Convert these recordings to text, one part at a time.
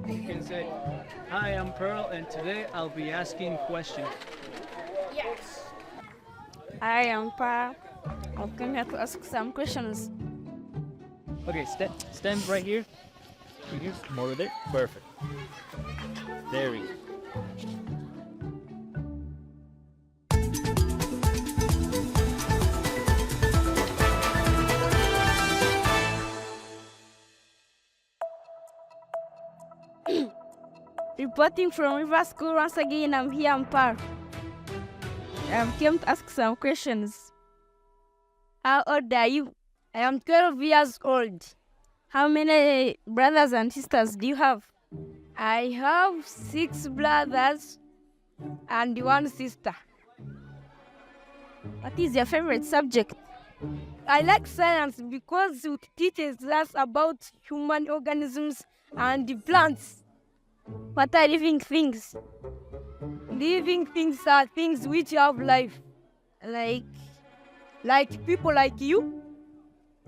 You can say, "Hi, I'm Pearl, and today I'll be asking questions." Yes. Hi, I'm Pa. I've come here to ask some questions. Okay, stand right here. Here, more over there. Perfect. There we go. Reporting from River School once again, I'm here, I'm Pa. I came to ask some questions. How old are you? I am 12 years old. How many brothers and sisters do you have? I have 6 brothers and 1 sister. What is your favorite subject? I like science because it teaches us about human organisms and plants. What are living things? Living things are things which have life, like people like you,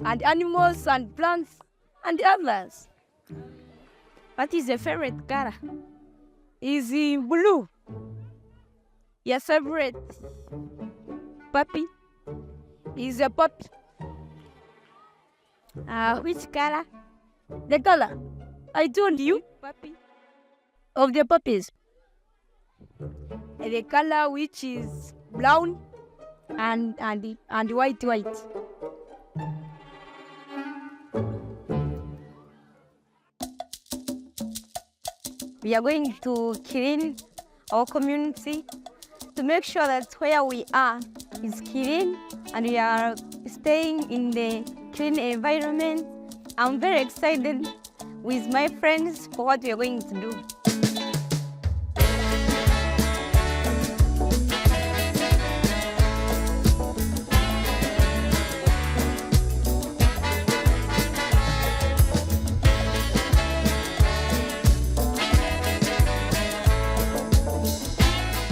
and animals and plants and others. What is your favorite color? Is blue. Your favorite puppy? Is a puppy. Which color? The color I told you Puppy. of the puppies. The color which is brown and white. We are going to clean our community to make sure that where we are is clean and we are staying in the clean environment. I'm very excited with my friends for what we are going to do.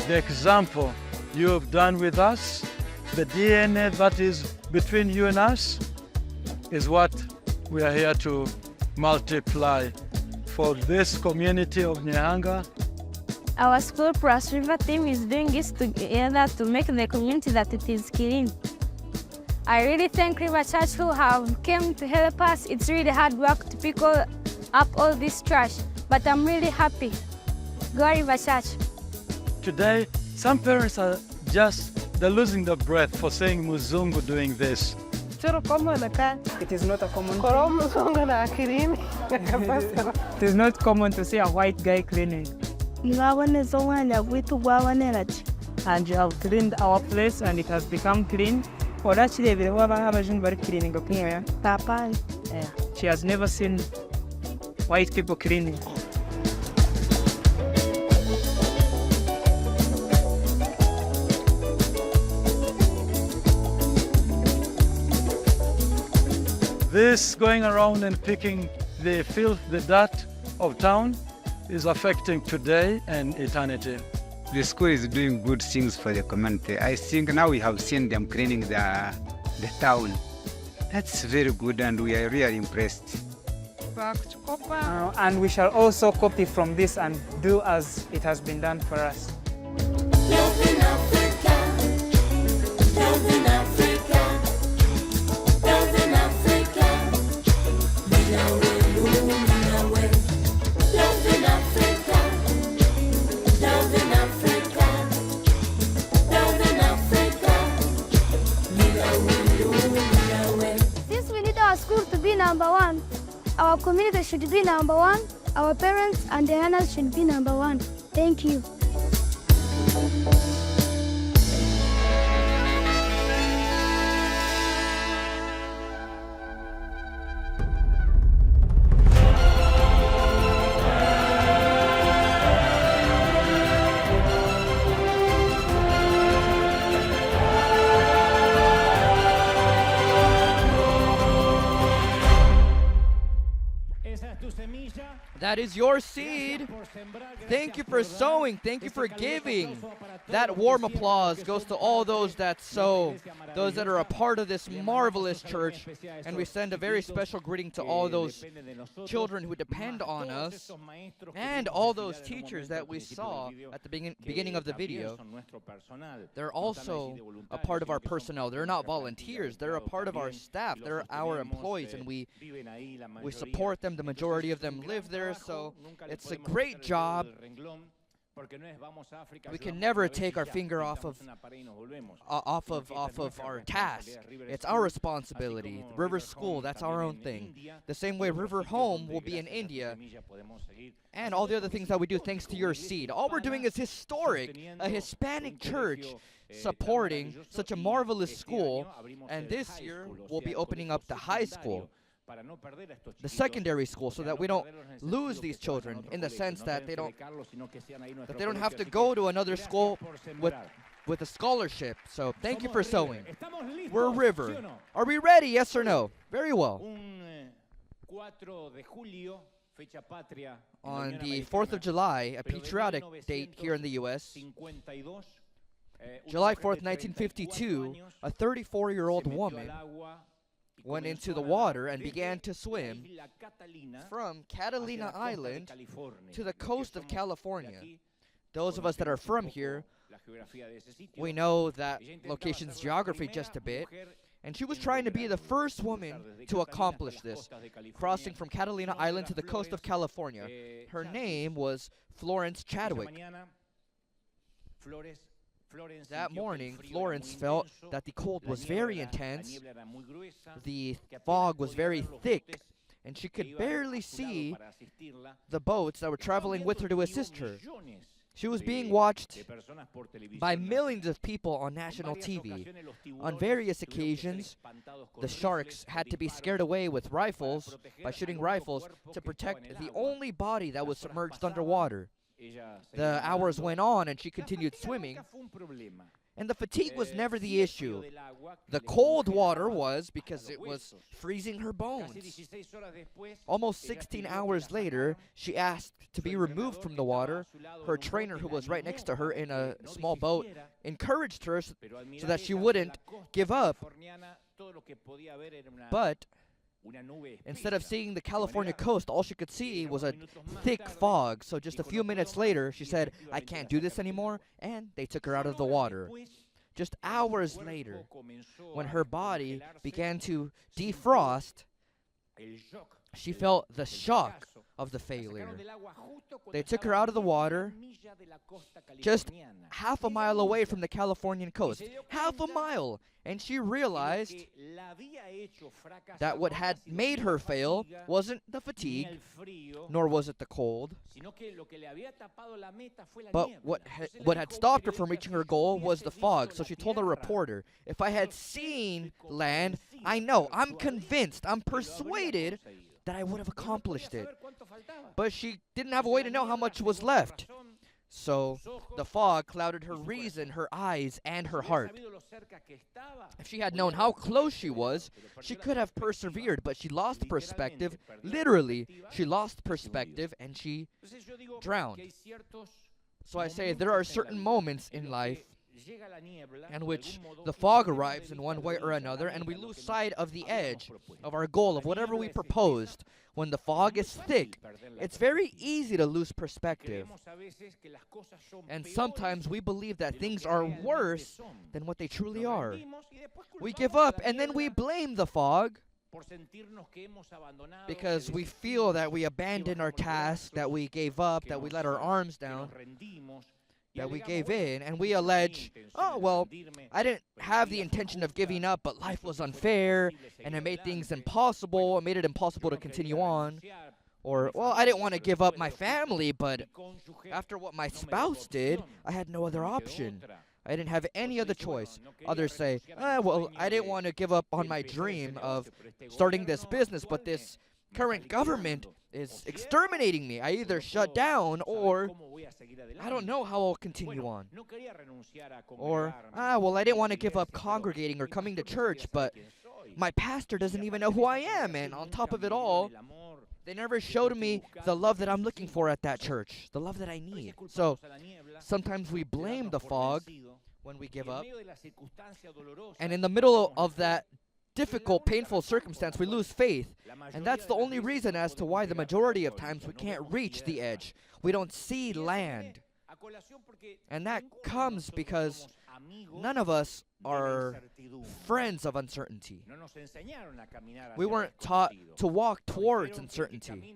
The example you have done with us, the DNA that is between you and us, is what we are here to multiply for this community of Nyahanga. Our school plus river team is doing this together to make the community that it is clean. I really thank River Church who have came to help us. It's really hard work to pick up all this trash, but I'm really happy. Go River Church. Today, some parents are they're losing their breath for saying Muzungu doing this. It is not a common It is not common to see a white guy cleaning. And you have cleaned our place and it has become clean. She has never seen white people cleaning. This going around and picking the filth, the dirt of town is affecting today and eternity. The school is doing good things for the community. I think now we have seen them cleaning the town. That's very good and we are really impressed. and we shall also copy from this and do as it has been done for us. Since we need our school to be number one, our community should be number one, our parents and the learners should be number one. Thank you. That is your seed. Thank you for sowing. Thank you for giving. That warm applause goes to all those that sow, those that are a part of this marvelous church. And we send a very special greeting to all those children who depend on us and all those teachers that we saw at the beginning of the video. They're also a part of our personnel. They're not volunteers. They're a part of our staff. They're our employees, and we support them. The majority of them live there. So it's a great job. We can never take our finger off of our task. It's our responsibility. River School, that's our own thing. The same way River Home will be in India. And all the other things that we do thanks to your seed. All we're doing is historic. A Hispanic church supporting such a marvelous school. And this year we'll be opening up the high school, the secondary school, so that we don't lose these children, in the sense that they don't have to go to another school with a scholarship. So thank you for sowing. We're River. Are we ready? Yes or no? Very well. On the 4th of July, a patriotic date here in the U.S., July 4th, 1952, a 34-year-old woman went into the water and began to swim from Catalina Island to the coast of California. Those of us that are from here, we know that location's geography just a bit. And she was trying to be the first woman to accomplish this, crossing from Catalina Island to the coast of California. Her name was Florence Chadwick. That morning, Florence felt that the cold was very intense, the fog was very thick, and she could barely see the boats that were traveling with her to assist her. She was being watched by millions of people on national TV. On various occasions, the sharks had to be scared away with rifles, by shooting rifles, to protect the only body that was submerged underwater. The hours went on and she continued swimming, and the fatigue was never the issue. The cold water was, because it was freezing her bones. Almost 16 hours later, she asked to be removed from the water. Her trainer, who was right next to her in a small boat, encouraged her so that she wouldn't give up. But instead of seeing the California coast, all she could see was a thick fog. So just a few minutes later, she said, "I can't do this anymore," and they took her out of the water. Just hours later, when her body began to defrost, she felt the shock of the failure. They took her out of the water just half a mile away from the Californian coast. Half a mile! And she realized that what had made her fail wasn't the fatigue, nor was it the cold, but what had stopped her from reaching her goal was the fog. So she told a reporter, "If I had seen land, I'm convinced, I'm persuaded that I would have accomplished it." But she didn't have a way to know how much was left. So the fog clouded her reason, her eyes, and her heart. If she had known how close she was, she could have persevered, but she lost perspective. Literally, she lost perspective and she drowned. So I say there are certain moments in life in which the fog arrives in one way or another, and we lose sight of the edge of our goal, of whatever we proposed. When the fog is thick, it's very easy to lose perspective. And sometimes we believe that things are worse than what they truly are. We give up, and then we blame the fog because we feel that we abandoned our task, that we gave up, that we let our arms down, that we gave in, and we allege, "Oh, well, I didn't have the intention of giving up, but life was unfair, and it made things impossible, it made it impossible to continue on." Or, "Well, I didn't want to give up my family, but after what my spouse did, I had no other option. I didn't have any other choice." Others say, "Well, I didn't want to give up on my dream of starting this business, but this current government is exterminating me. I either shut down or I don't know how I'll continue on." Or, "Well, I didn't want to give up congregating or coming to church, but My pastor doesn't even know who I am, and on top of it all, they never showed me the love that I'm looking for at that church, the love that I need. So sometimes we blame the fog when we give up, and in the middle of that difficult, painful circumstance, we lose faith. And that's the only reason as to why the majority of times we can't reach the edge. We don't see land. And that comes because none of us are friends of uncertainty. We weren't taught to walk towards uncertainty.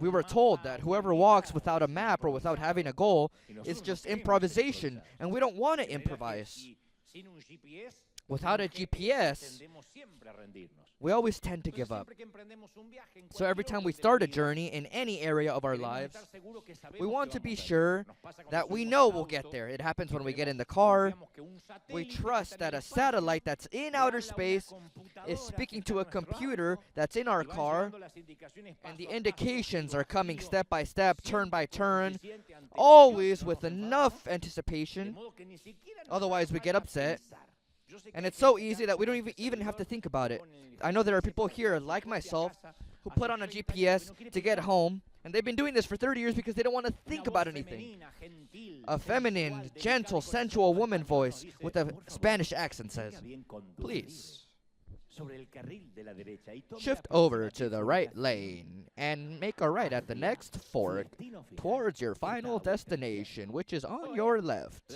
We were told that whoever walks without a map or without having a goal is just improvisation, and we don't want to improvise. Without a GPS, we always tend to give up. So every time we start a journey in any area of our lives, we want to be sure that we know we'll get there. It happens when we get in the car. We trust that a satellite that's in outer space is speaking to a computer that's in our car, and the indications are coming step by step, turn by turn, always with enough anticipation. Otherwise, we get upset. And it's so easy that we don't even have to think about it. I know there are people here, like myself, who put on a GPS to get home, and they've been doing this for 30 years because they don't want to think about anything. A feminine, gentle, sensual woman voice with a Spanish accent says, "Please, shift over to the right lane and make a right at the next fork towards your final destination, which is on your left."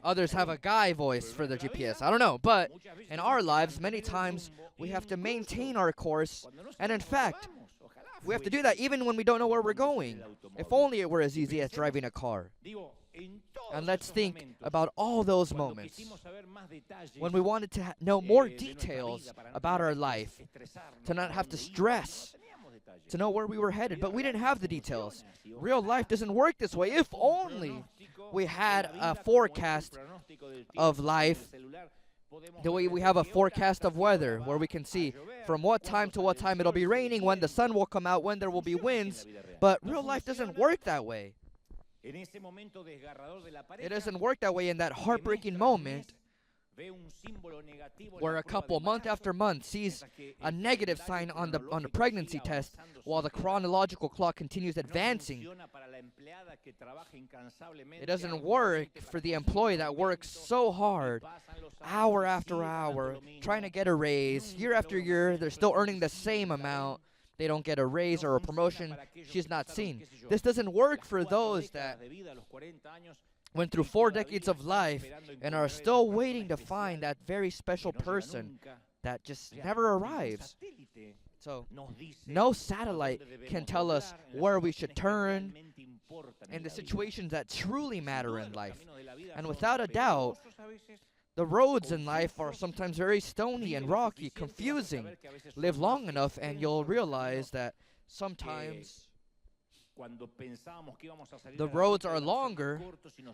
Others have a guy voice for their GPS. I don't know. But in our lives, many times we have to maintain our course. And in fact, we have to do that even when we don't know where we're going. If only it were as easy as driving a car. And let's think about all those moments when we wanted to know more details about our life, to not have to stress, to know where we were headed, but we didn't have the details. Real life doesn't work this way. If only we had a forecast of life the way we have a forecast of weather, where we can see from what time to what time it'll be raining, when the sun will come out, when there will be winds. But real life doesn't work that way. It doesn't work that way in that heartbreaking moment where a couple, month after month, sees a negative sign on the pregnancy test while the chronological clock continues advancing. It doesn't work for the employee that works so hard, hour after hour, trying to get a raise. Year after year, they're still earning the same amount. They don't get a raise or a promotion. She's not seen. This doesn't work for those that went through 4 decades of life and are still waiting to find that very special person that just never arrives. So no satellite can tell us where we should turn in the situations that truly matter in life. And without a doubt, the roads in life are sometimes very stony and rocky, confusing. Live long enough and you'll realize that sometimes the roads are longer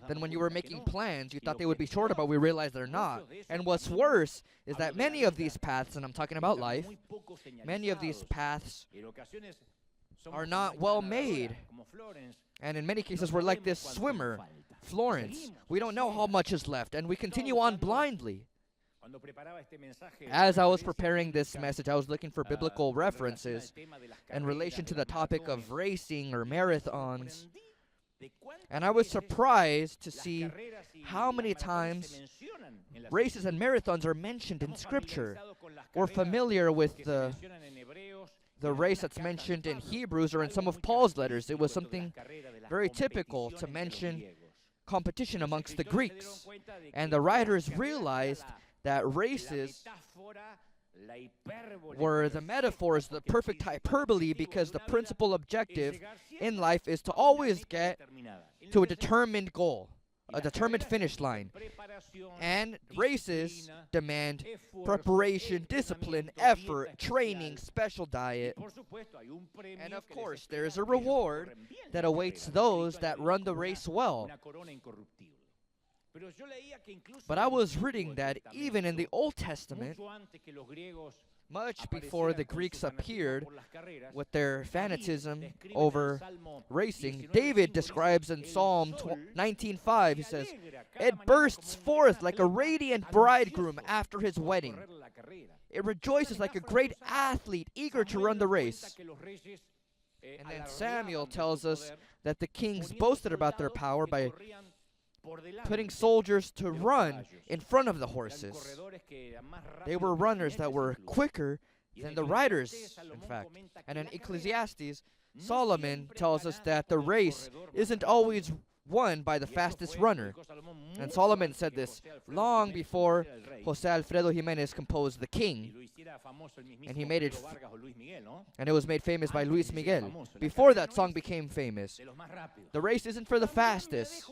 than when you were making plans. You thought they would be shorter, but we realized they're not. And what's worse is that many of these paths, and I'm talking about life, many of these paths are not well made. And in many cases, we're like this swimmer, Florence. We don't know how much is left, and we continue on blindly. As I was preparing this message, I was looking for biblical references in relation to the topic of racing or marathons. And I was surprised to see how many times races and marathons are mentioned in Scripture. We're familiar with the race that's mentioned in Hebrews or in some of Paul's letters. It was something very typical to mention competition amongst the Greeks. And the writers realized that races were the metaphors, the perfect hyperbole, because the principal objective in life is to always get to a determined goal, a determined finish line. And races demand preparation, discipline, effort, training, special diet. And of course, there is a reward that awaits those that run the race well. But I was reading that even in the Old Testament, Much before the Greeks appeared with their fanatism over racing, David describes in Psalm 19:5, he says, "It bursts forth like a radiant bridegroom after his wedding. It rejoices like a great athlete eager to run the race." And then Samuel tells us that the kings boasted about their power by putting soldiers to run in front of the horses. They were runners that were quicker than the riders, in fact. And in Ecclesiastes, Solomon tells us that the race isn't always won by the fastest runner. And Solomon said this long before Jose Alfredo Jimenez composed The King. And he made it, and it was made famous by Luis Miguel. Before that song became famous. The race isn't for the fastest.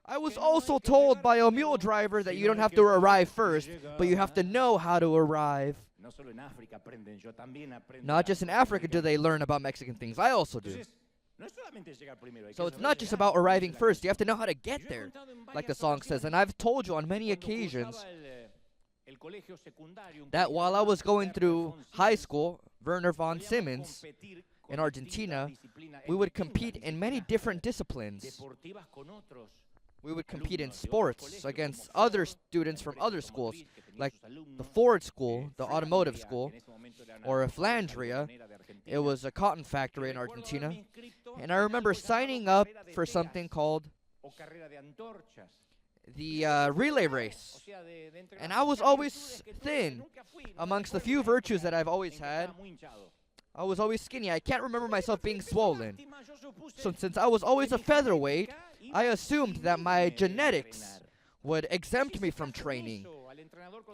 I was also told by a mule driver that you don't have to arrive first, but you have to know how to arrive. Not just in Africa do they learn about Mexican things. I also do. So it's not just about arriving first. You have to know how to get there, like the song says. And I've told you on many occasions that while I was going through high school, Werner von Siemens in Argentina, we would compete in many different disciplines. We would compete in sports against other students from other schools, like the Ford School, the automotive school, or Flandria. It was a cotton factory in Argentina. And I remember signing up for something called the relay race. And I was always thin. Amongst the few virtues that I've always had, I was always skinny. I can't remember myself being swollen. So since I was always a featherweight, I assumed that my genetics would exempt me from training.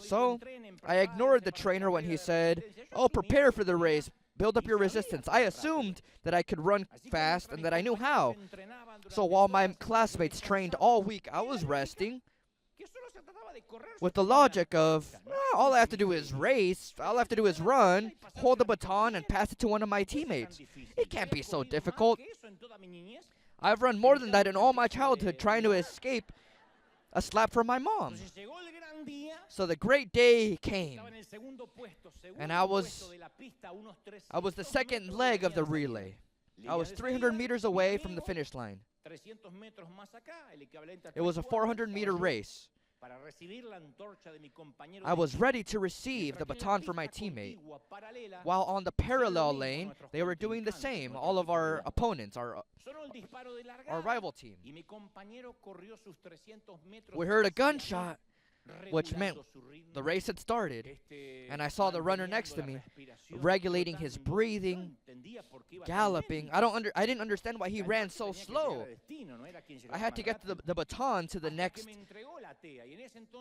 So I ignored the trainer when he said, "Oh, prepare for the race. Build up your resistance." I assumed that I could run fast and that I knew how. So while my classmates trained all week, I was resting with the logic of, all I have to do is race, all I have to do is run, hold the baton, and pass it to one of my teammates. It can't be so difficult. I've run more than that in all my childhood trying to escape a slap from my mom. So the great day came, and I was the second leg of the relay. I was 300 meters away from the finish line. It was a 400-meter race. I was ready to receive the baton from my teammate. While on the parallel lane, they were doing the same, all of our opponents, our rival team. We heard a gunshot, which meant the race had started, and I saw the runner next to me regulating his breathing, galloping. I didn't understand why he ran so slow. I had to get the baton to the next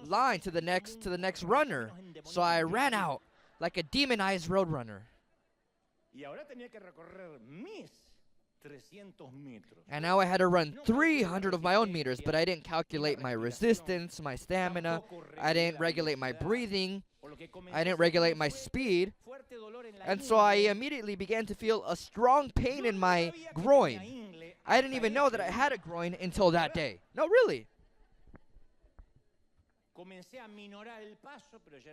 line, to the next runner. So I ran out like a demonized roadrunner. And now I had to run 300 of my own meters, but I didn't calculate my resistance, my stamina. I didn't regulate my breathing. I didn't regulate my speed. And so I immediately began to feel a strong pain in my groin. I didn't even know that I had a groin until that day. No, really.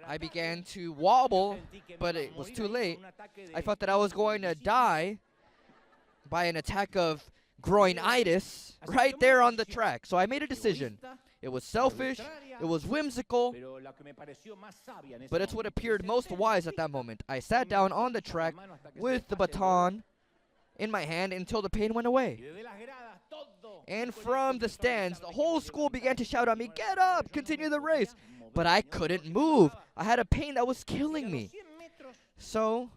I began to wobble, but it was too late. I thought that I was going to die by an attack of groinitis right there on the track. So I made a decision. It was selfish, it was whimsical, but it's what appeared most wise at that moment. I sat down on the track with the baton in my hand until the pain went away. And from the stands, the whole school began to shout at me, "Get up, continue the race." But I couldn't move. I had a pain that was killing me. So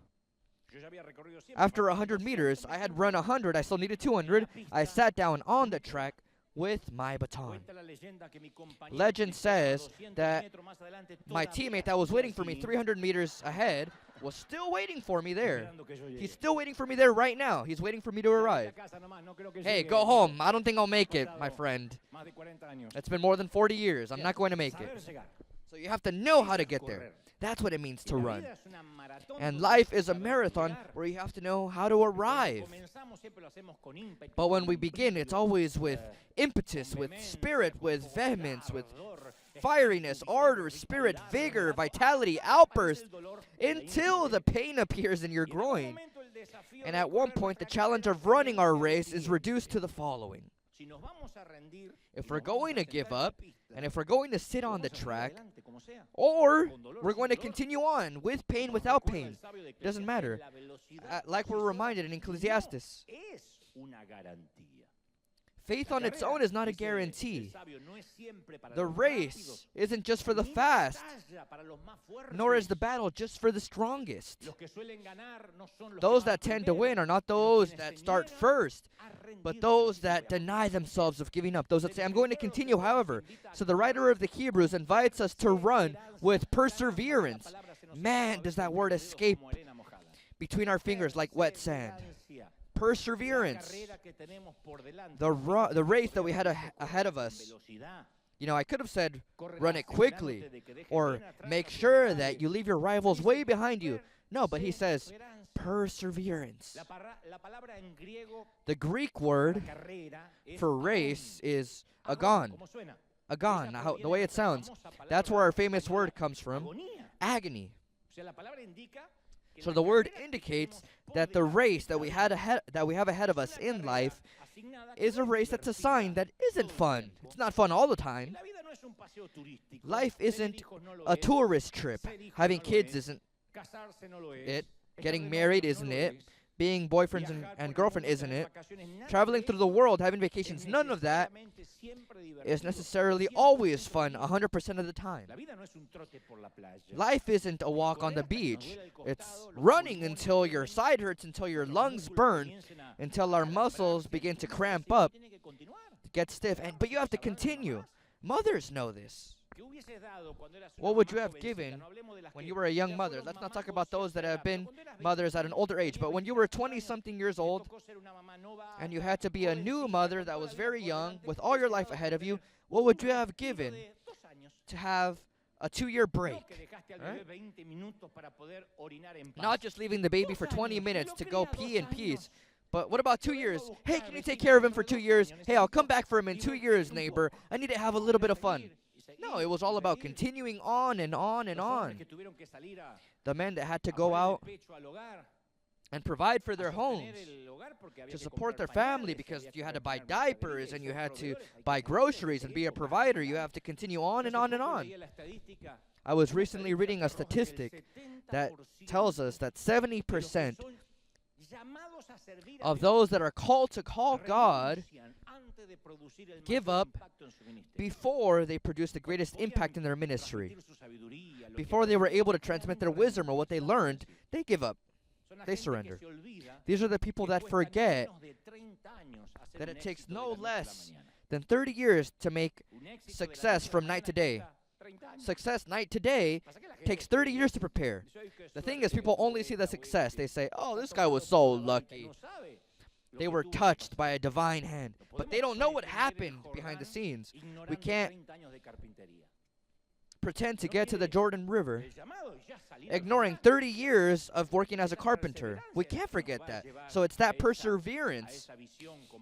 after 100 meters, I had run 100, I still needed 200. I sat down on the track with my baton. Legend says that my teammate that was waiting for me 300 meters ahead was still waiting for me there. He's still waiting for me there right now. He's waiting for me to arrive. Hey, go home. I don't think I'll make it, my friend. It's been more than 40 years. I'm not going to make it. So you have to know how to get there. That's what it means to run. And life is a marathon where you have to know how to arrive. But when we begin, it's always with impetus, with spirit, with vehemence, with fieriness, ardor, spirit, vigor, vitality, outburst, until the pain appears in your groin. And at one point, the challenge of running our race is reduced to the following. If we're going to give up, and if we're going to sit on the track, or we're going to continue on with pain, without pain, it doesn't matter. Like we're reminded in Ecclesiastes, faith on its own is not a guarantee. The race isn't just for the fast, nor is the battle just for the strongest. Those that tend to win are not those that start first, but those that deny themselves of giving up. Those that say, I'm going to continue, however. So the writer of the Hebrews invites us to run with perseverance. Man, does that word escape between our fingers like wet sand. Perseverance. The race that we had ahead of us. You know, I could have said, run it quickly, or make sure that you leave your rivals way behind you. No, but he says, perseverance. The Greek word for race is agon. Agon, the way it sounds. That's where our famous word comes from. Agony. So the word indicates that the race that we have ahead of us in life is a race that's a sign that isn't fun. It's not fun all the time. Life isn't a tourist trip. Having kids isn't it. Getting married isn't it. Being boyfriends and girlfriend isn't it. Traveling through the world, having vacations, none of that is necessarily always fun 100% of the time. Life isn't a walk on the beach. It's running until your side hurts, until your lungs burn, until our muscles begin to cramp up, get stiff. But you have to continue. Mothers know this. What would you have given when you were a young mother? Let's not talk about those that have been mothers at an older age, but when you were 20-something years old and you had to be a new mother that was very young with all your life ahead of you, what would you have given to have a 2-year break? Right? Not just leaving the baby for 20 minutes to go pee in peace. But what about 2 years? Hey, can you take care of him for 2 years? Hey, I'll come back for him in 2 years, neighbor. I need to have a little bit of fun. No, it was all about continuing on and on and on. The men that had to go out and provide for their homes, to support their family, because you had to buy diapers and you had to buy groceries and be a provider. You have to continue on and on and on. I was recently reading a statistic that tells us that 70% of those that are called to call God give up before they produce the greatest impact in their ministry. Before they were able to transmit their wisdom or what they learned, they give up. They surrender. These are the people that forget that it takes no less than 30 years to make success from night to day. Success night to day takes 30 years to prepare. The thing is, people only see the success. They say, oh, this guy was so lucky. They were touched by a divine hand. But they don't know what happened behind the scenes. We can't pretend to get to the Jordan River ignoring 30 years of working as a carpenter. We can't forget that. So it's that perseverance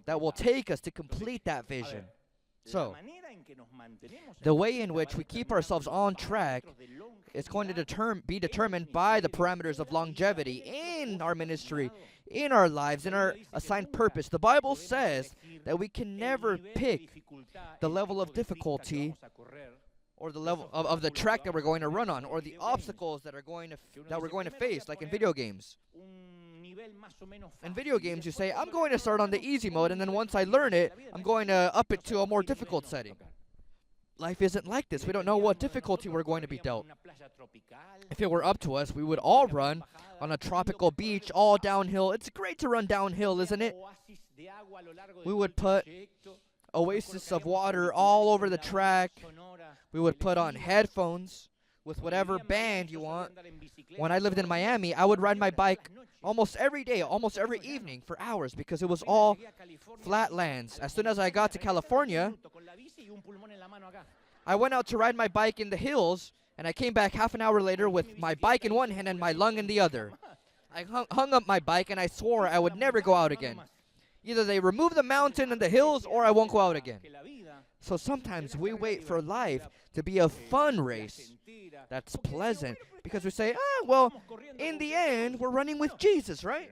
that will take us to complete that vision. So, the way in which we keep ourselves on track is going to be determined by the parameters of longevity in our ministry, in our lives, in our assigned purpose. The Bible says that we can never pick the level of difficulty or the level of the track that we're going to run on, or the obstacles that we're going to face, like in video games. In video games, you say, I'm going to start on the easy mode, and then once I learn it, I'm going to up it to a more difficult setting. Life isn't like this. We don't know what difficulty we're going to be dealt. If it were up to us, we would all run on a tropical beach, all downhill. It's great to run downhill, isn't it? We would put oasis of water all over the track. We would put on headphones with whatever band you want. When I lived in Miami, I would ride my bike almost every day, almost every evening for hours, because it was all flatlands. As soon as I got to California, I went out to ride my bike in the hills, and I came back half an hour later with my bike in one hand and my lung in the other. I hung up my bike, and I swore I would never go out again. Either they remove the mountain and the hills, or I won't go out again. So sometimes we wait for life to be a fun race that's pleasant because we say, well, in the end, we're running with Jesus, right?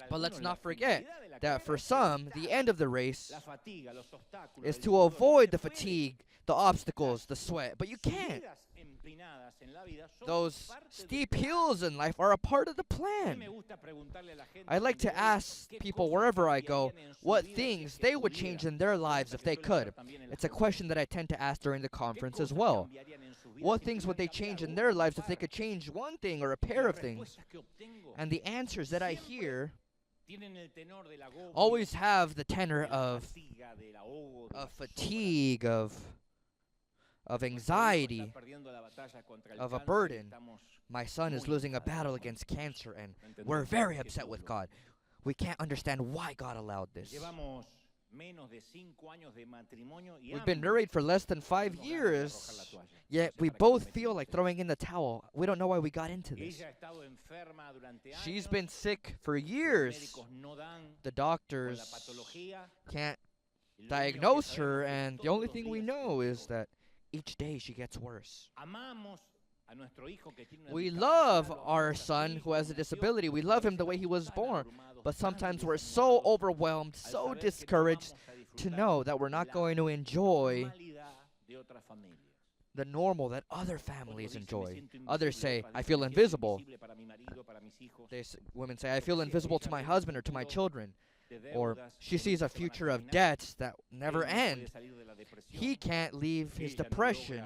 But let's not forget that for some, the end of the race is to avoid the fatigue, the obstacles, the sweat. But you can't. Those steep hills in life are a part of the plan. I like to ask people wherever I go what things they would change in their lives if they could. It's a question that I tend to ask during the conference as well. What things would they change in their lives if they could change one thing or a pair of things? And the answers that I hear always have the tenor of fatigue, of anxiety, of a burden. My son is losing a battle against cancer, and we're very upset with God. We can't understand why God allowed this. We've been married for less than 5 years, yet we both feel like throwing in the towel. We don't know why we got into this. She's been sick for years. The doctors can't diagnose her, and the only thing we know is that each day she gets worse. We love our son who has a disability. We love him the way he was born. But sometimes we're so overwhelmed, so discouraged to know that we're not going to enjoy the normal that other families enjoy. Others say, I feel invisible. Women say, I feel invisible to my husband or to my children. Or she sees a future of debts that never end. He can't leave his depression.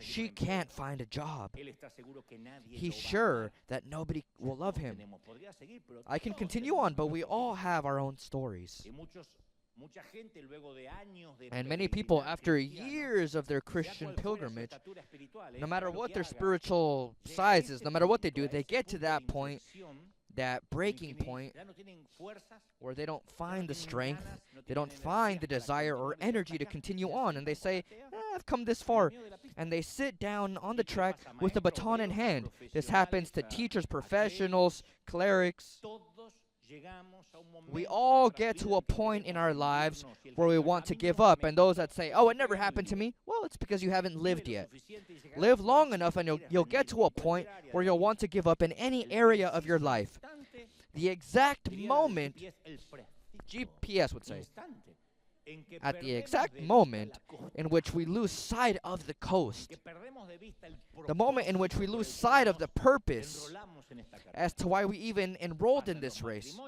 She can't find a job. He's sure that nobody will love him. I can continue on, but we all have our own stories. And many people, after years of their Christian pilgrimage, no matter what their spiritual size is, no matter what they do, they get to that point, that breaking point, where they don't find the strength, they don't find the desire or energy to continue on, and they say, I've come this far, and they sit down on the track with a baton in hand. This happens to teachers, professionals, clerics. We all get to a point in our lives where we want to give up, and those that say, it never happened to me, well, it's because you haven't lived yet. Live long enough and you'll get to a point where you'll want to give up in any area of your life. The exact moment, GPS would say, at the exact moment in which we lose sight of the coast, the moment in which we lose sight of the purpose as to why we even enrolled in this race.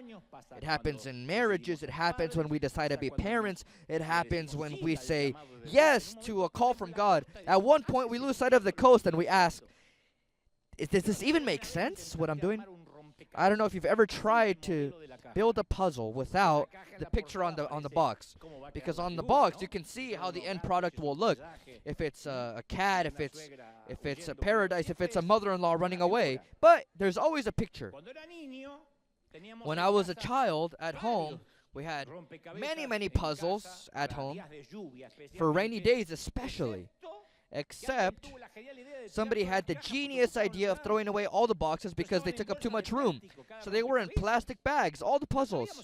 It happens in marriages, it happens when we decide to be parents, it happens when we say yes to a call from God. At one point we lose sight of the coast and we ask, does this even make sense, what I'm doing? I don't know if you've ever tried to build a puzzle without the picture on the box, because on the box you can see how the end product will look. If it's a cat, if it's a paradise, if it's a mother-in-law running away, but there's always a picture. When I was a child at home, we had many puzzles at home, for rainy days especially. Except somebody had the genius idea of throwing away all the boxes because they took up too much room. So they were in plastic bags, all the puzzles.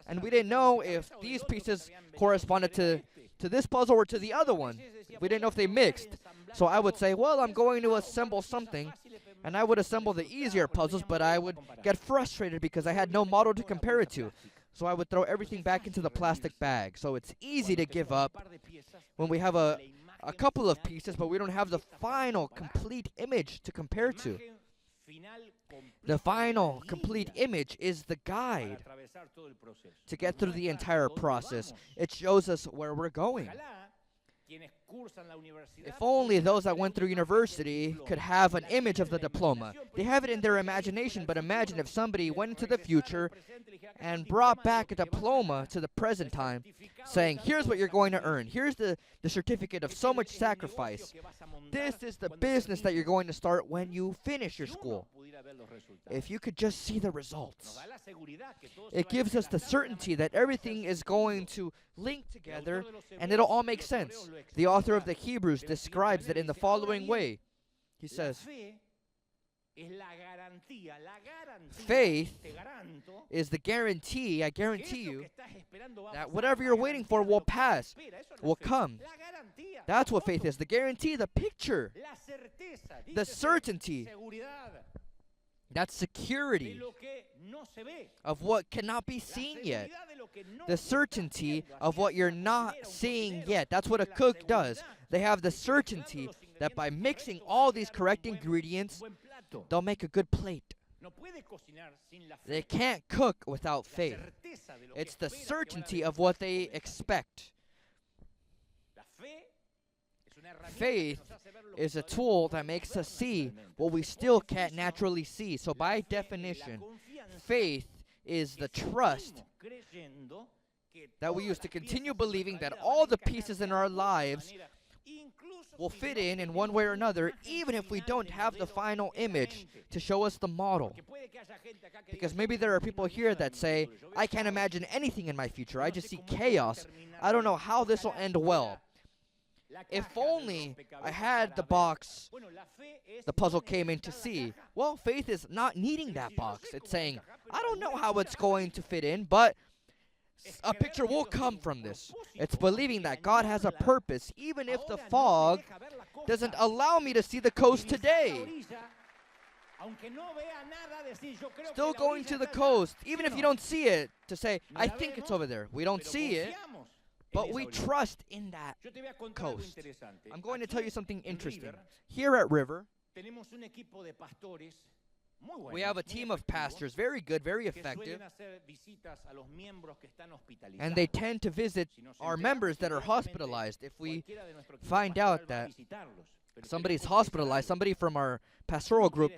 And we didn't know if these pieces corresponded to this puzzle or to the other one. We didn't know if they mixed. So I would say, well, I'm going to assemble something. And I would assemble the easier puzzles, but I would get frustrated because I had no model to compare it to. So I would throw everything back into the plastic bag. So it's easy to give up when we have a couple of pieces, but we don't have the final complete image to compare to. The final complete image is the guide to get through the entire process. It shows us where we're going. If only those that went through university could have an image of the diploma. They have it in their imagination, but imagine if somebody went into the future and brought back a diploma to the present time, saying, here's what you're going to earn. Here's the certificate of so much sacrifice. This is the business that you're going to start when you finish your school. If you could just see the results. It gives us the certainty that everything is going to link together and it'll all make sense. The author of the Hebrews describes it in the following way. He says, Faith is the guarantee, I guarantee you, that whatever you're waiting for will pass, will come. That's what faith is, the guarantee, the picture, the certainty. That's security of what cannot be seen yet. The certainty of what you're not seeing yet. That's what a cook does. They have the certainty that by mixing all these correct ingredients, they'll make a good plate. They can't cook without faith. It's the certainty of what they expect. Faith is a tool that makes us see what we still can't naturally see. So by definition, faith is the trust that we use to continue believing that all the pieces in our lives will fit in one way or another, even if we don't have the final image to show us the model. Because maybe there are people here that say, I can't imagine anything in my future. I just see chaos. I don't know how this will end well. If only I had the box the puzzle came in to see. Well, faith is not needing that box. It's saying, I don't know how it's going to fit in, but a picture will come from this. It's believing that God has a purpose, even if the fog doesn't allow me to see the coast today. Still going to the coast, even if you don't see it, to say, I think it's over there. We don't see it, but we trust in that coast. I'm going to tell you something interesting. Here at River, we have a team of pastors, very good, very effective, and they tend to visit our members that are hospitalized. If we find out that somebody's hospitalized, somebody from our pastoral group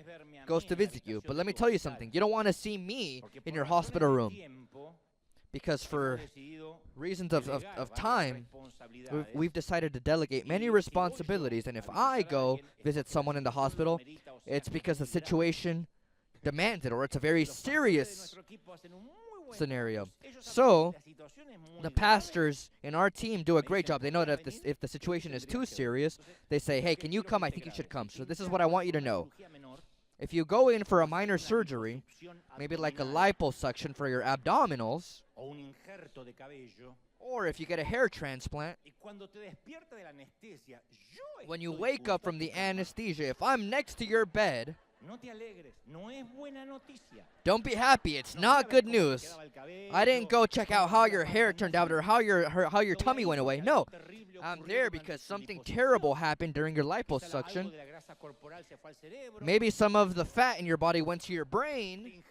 goes to visit you. But let me tell you something. You don't want to see me in your hospital room, because for reasons of time, we've decided to delegate many responsibilities. And if I go visit someone in the hospital, it's because the situation demands it, or it's a very serious scenario. So the pastors in our team do a great job. They know that if the situation is too serious, they say, hey, can you come? I think you should come. So this is what I want you to know. If you go in for a minor surgery, maybe like a liposuction for your abdominals, or if you get a hair transplant, when you wake up from the anesthesia, if I'm next to your bed, don't be happy. It's not good news. I didn't go check out how your hair turned out or how your tummy went away. No, I'm there because something terrible happened during your liposuction. Maybe some of the fat in your body went to your brain.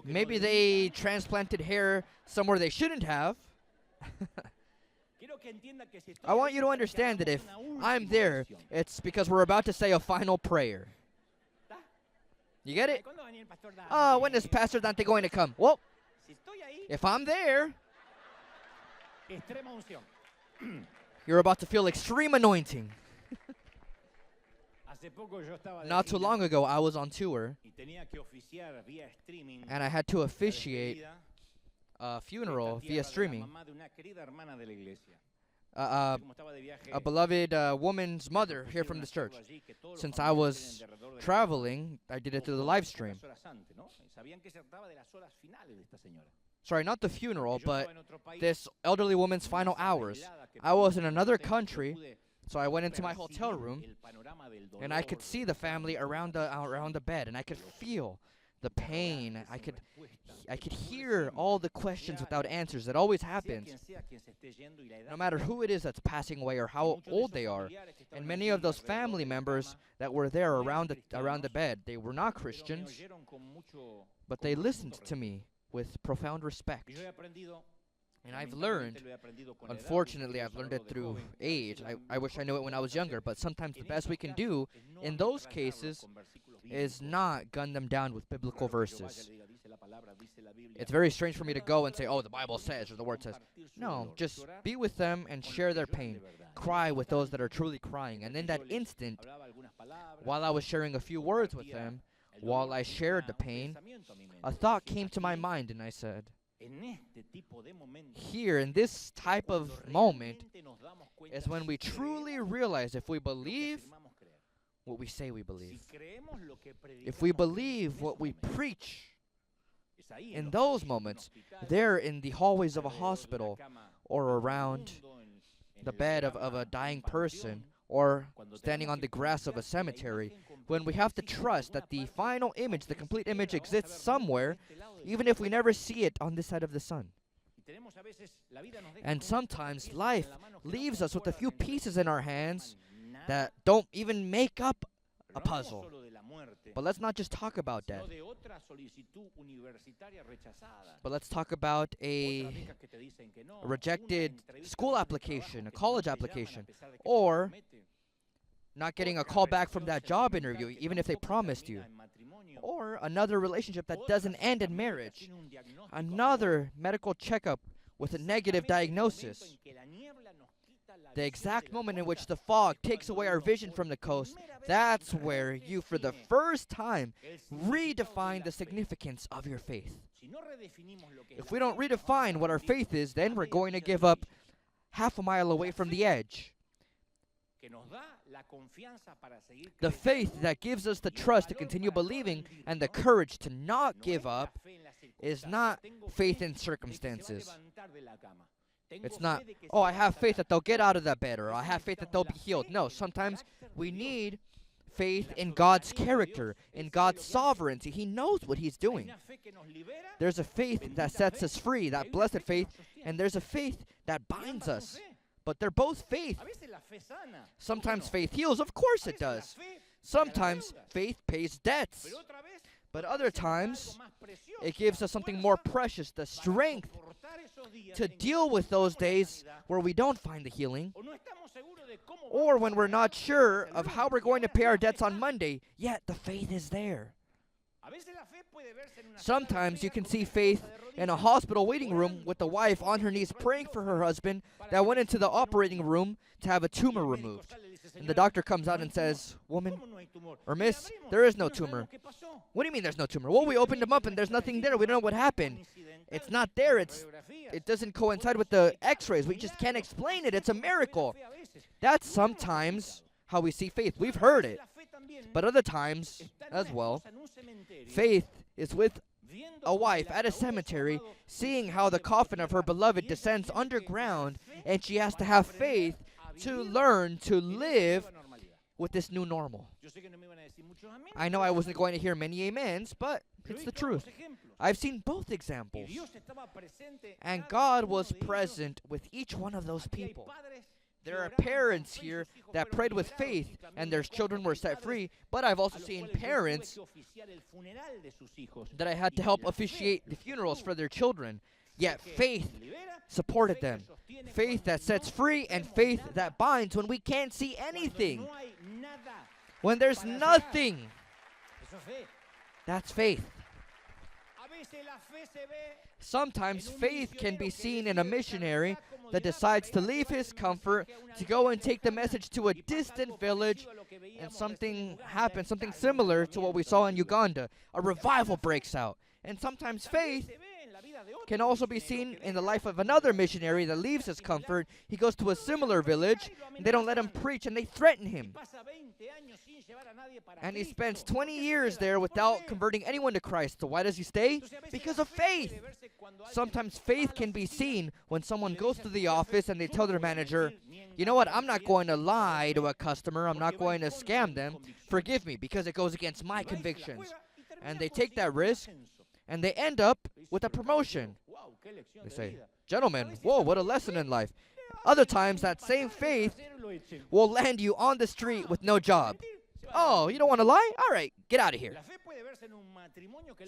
Maybe they transplanted hair somewhere they shouldn't have. I want you to understand that if I'm there, it's because we're about to say a final prayer. You get it? Oh, when is Pastor Dante going to come? Well, if I'm there, you're about to feel extreme anointing. Not too long ago, I was on tour, and I had to officiate a funeral via streaming. A beloved woman's mother here from this church. Since I was traveling, I did it through the live stream. Sorry, not the funeral, but this elderly woman's final hours. I was in another country, so I went into my hotel room, and I could see the family around the bed, and I could feel the pain. I could hear all the questions without answers. It always happens, no matter who it is that's passing away or how old they are. And many of those family members that were there around the bed, they were not Christians, but they listened to me with profound respect. And I've learned, unfortunately, I've learned it through age. I wish I knew it when I was younger, but sometimes the best we can do in those cases is not gun them down with biblical verses. It's very strange for me to go and say, oh, the Bible says, or the Word says. No, just be with them and share their pain. Cry with those that are truly crying. And in that instant, while I was sharing a few words with them, while I shared the pain, a thought came to my mind, and I said, here, in this type of moment, is when we truly realize if we believe, what we say we believe. If we believe what we preach, in those moments, there in the hallways of a hospital, or around the bed of a dying person, or standing on the grass of a cemetery, when we have to trust that the final image, the complete image, exists somewhere, even if we never see it on this side of the sun. And sometimes life leaves us with a few pieces in our hands that don't even make up a puzzle. But let's not just talk about death. But let's talk about a rejected school application, a college application, or not getting a call back from that job interview, even if they promised you, or another relationship that doesn't end in marriage, another medical checkup with a negative diagnosis. The exact moment in which the fog takes away our vision from the coast, that's where you, for the first time, redefine the significance of your faith. If we don't redefine what our faith is, then we're going to give up half a mile away from the edge. The faith that gives us the trust to continue believing and the courage to not give up is not faith in circumstances. It's not, oh, I have faith that they'll get out of that bed, or I have faith that they'll be healed. No, sometimes we need faith in God's character, in God's sovereignty. He knows what He's doing. There's a faith that sets us free, that blessed faith, and there's a faith that binds us. But they're both faith. Sometimes faith heals, of course it does. Sometimes faith pays debts. But other times, it gives us something more precious, the strength to deal with those days where we don't find the healing, or when we're not sure of how we're going to pay our debts on Monday, yet the faith is there. Sometimes you can see faith in a hospital waiting room with the wife on her knees praying for her husband that went into the operating room to have a tumor removed. And the doctor comes out and says, "Woman, or miss, there is no tumor." "What do you mean there's no tumor?" "Well, we opened him up and there's nothing there. We don't know what happened. It's not there. It doesn't coincide with the x-rays. We just can't explain it. It's a miracle." That's sometimes how we see faith. We've heard it. But other times as well, faith is with a wife at a cemetery, seeing how the coffin of her beloved descends underground, and she has to have faith to learn to live with this new normal. I know I wasn't going to hear many amens, but it's the truth. I've seen both examples, and God was present with each one of those people. There are parents here that prayed with faith and their children were set free, but I've also seen parents that I had to help officiate the funerals for their children. Yet faith supported them. Faith that sets free and faith that binds when we can't see anything. When there's nothing, that's faith. Sometimes faith can be seen in a missionary that decides to leave his comfort to go and take the message to a distant village, and something happens, something similar to what we saw in Uganda. A revival breaks out. And sometimes faith can also be seen in the life of another missionary that leaves his comfort. He goes to a similar village, and they don't let him preach, and they threaten him. And he spends 20 years there without converting anyone to Christ. So why does he stay? Because of faith. Sometimes faith can be seen when someone goes to the office and they tell their manager, "You know what, I'm not going to lie to a customer. I'm not going to scam them. Forgive me, because it goes against my convictions." And they take that risk, and they end up with a promotion. They say, "Gentlemen, whoa, what a lesson in life." Other times, that same faith will land you on the street with no job. "Oh, you don't want to lie? All right, get out of here."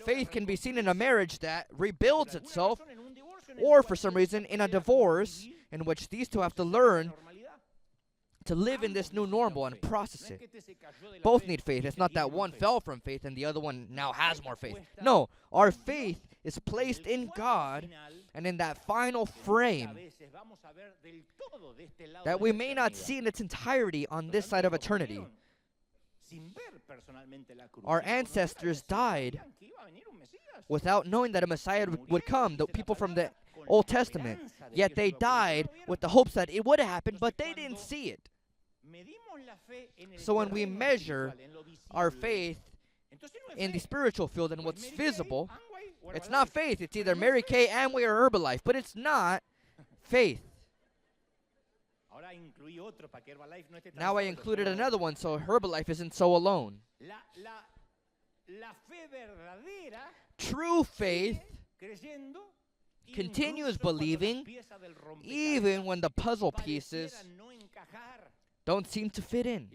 Faith can be seen in a marriage that rebuilds itself, or for some reason in a divorce in which these two have to learn to live in this new normal and process it. Both need faith. It's not that one fell from faith and the other one now has more faith. No, our faith is placed in God and in that final frame that we may not see in its entirety on this side of eternity. Our ancestors died without knowing that a Messiah would come, the people from the Old Testament. Yet they died with the hopes that it would happen, but they didn't see it. So when we measure our faith in the spiritual field and what's visible, it's not faith. It's either Mary Kay, Amway, or Herbalife, but it's not faith. Now I included another one so Herbalife isn't so alone. True faith continues believing even when the puzzle pieces don't seem to fit in.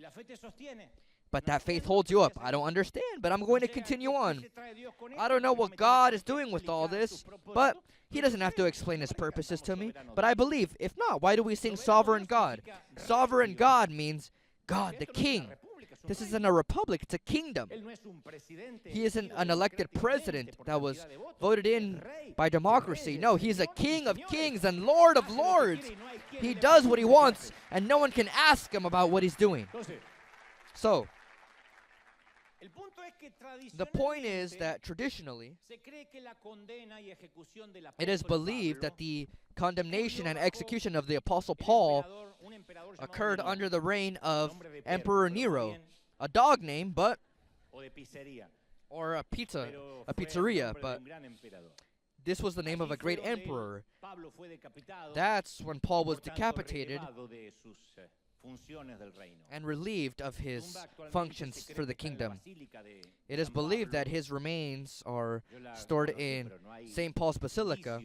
But that faith holds you up. I don't understand, but I'm going to continue on. I don't know what God is doing with all this, but He doesn't have to explain His purposes to me. But I believe. If not, why do we sing Sovereign God? Sovereign God means God, the King. This isn't a republic, it's a kingdom. He isn't an elected president that was voted in by democracy. No, He's a King of kings and Lord of lords. He does what He wants, and no one can ask Him about what He's doing. So, the point is that traditionally, it is believed that the condemnation and execution of the Apostle Paul occurred under the reign of Emperor Nero, a dog name, but or a pizzeria, but this was the name of a great emperor. That's when Paul was decapitated and relieved of his functions for the kingdom. It is believed that his remains are stored in St. Paul's Basilica.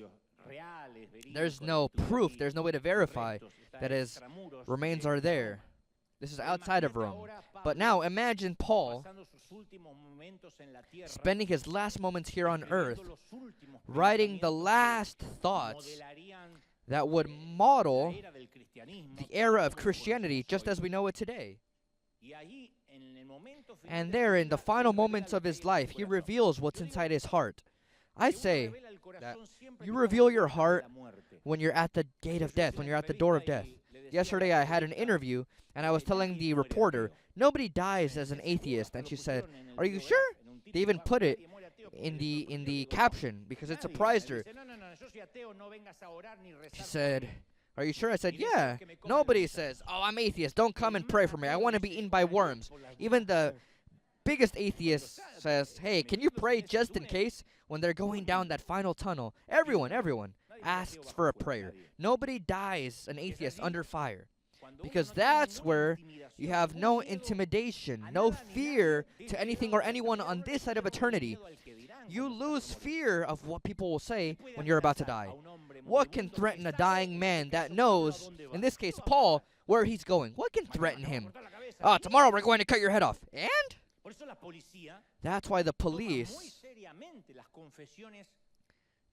There's no proof, there's no way to verify that his remains are there. This is outside of Rome. But now imagine Paul spending his last moments here on earth, writing the last thoughts that would model the era of Christianity just as we know it today. And there, in the final moments of his life, he reveals what's inside his heart. I say that you reveal your heart when you're at the gate of death, when you're at the door of death. Yesterday I had an interview, and I was telling the reporter, nobody dies as an atheist, and she said, are you sure? They even put it in the caption because it surprised her. She said, are you sure? I said, yeah. Nobody says, oh, I'm atheist, don't come and pray for me, I want to be eaten by worms. Even the biggest atheist says, hey, can you pray just in case? When they're going down that final tunnel, everyone asks for a prayer. Nobody dies an atheist under fire, because that's where you have no intimidation, no fear to anything or anyone on this side of eternity. You lose fear of what people will say when you're about to die. What can threaten a dying man that knows, in this case Paul, where he's going? What can threaten him? Tomorrow we're going to cut your head off. And? That's why the police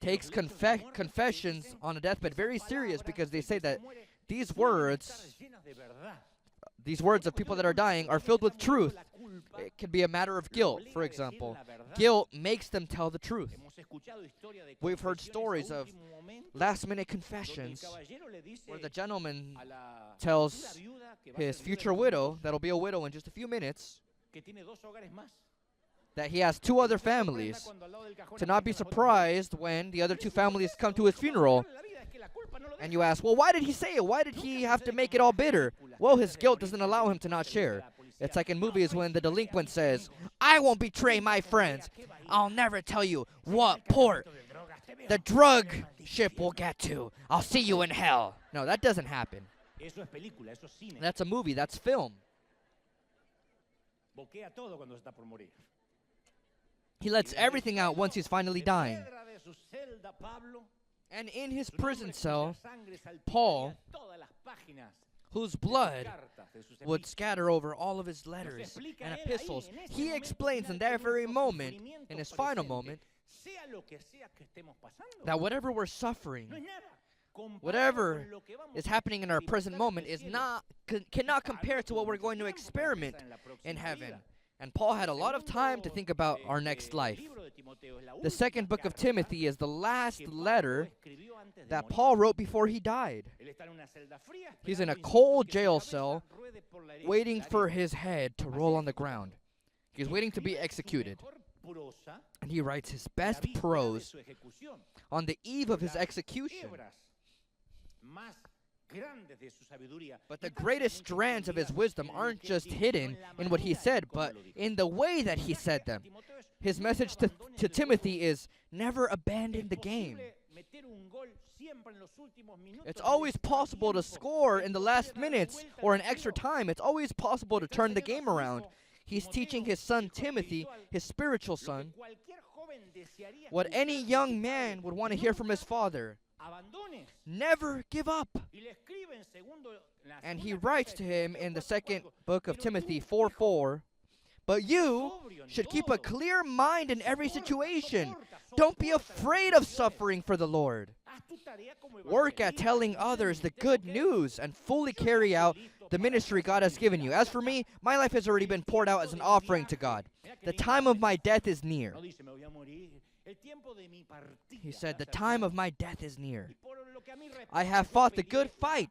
takes confessions on a deathbed very serious, because they say that these words of people that are dying are filled with truth. It could be a matter of guilt, for example. Guilt makes them tell the truth. We've heard stories of last-minute confessions where the gentleman tells his future widow, that'll be a widow in just a few minutes, that he has 2 other families, to not be surprised when the other 2 families come to his funeral. And you ask, well, why did he say it? Why did he have to make it all bitter? Well, his guilt doesn't allow him to not share. It's like in movies when the delinquent says, I won't betray my friends. I'll never tell you what port the drug ship will get to. I'll see you in hell. No, that doesn't happen. That's a movie. That's film. He lets everything out once he's finally dying. And in his prison cell, Paul, whose blood would scatter over all of his letters and epistles, he explains in that very moment, in his final moment, that whatever we're suffering, whatever is happening in our present moment cannot compare to what we're going to experiment in heaven. And Paul had a lot of time to think about our next life. The second book of Timothy is the last letter that Paul wrote before he died. He's in a cold jail cell, waiting for his head to roll on the ground. He's waiting to be executed. And he writes his best prose on the eve of his execution. But the greatest strands of his wisdom aren't just hidden in what he said, but in the way that he said them. His message to Timothy is never abandon the game. It's always possible to score in the last minutes or in extra time. It's always possible to turn the game around. He's teaching his son Timothy, his spiritual son, what any young man would want to hear from his father. Never give up. And he writes to him in the second book of Timothy 4:4, but you should keep a clear mind in every situation. Don't be afraid of suffering for the Lord. Work at telling others the good news and fully carry out the ministry God has given you. As for me, my life has already been poured out as an offering to God. The time of my death is near. He said, the time of my death is near. I have fought the good fight.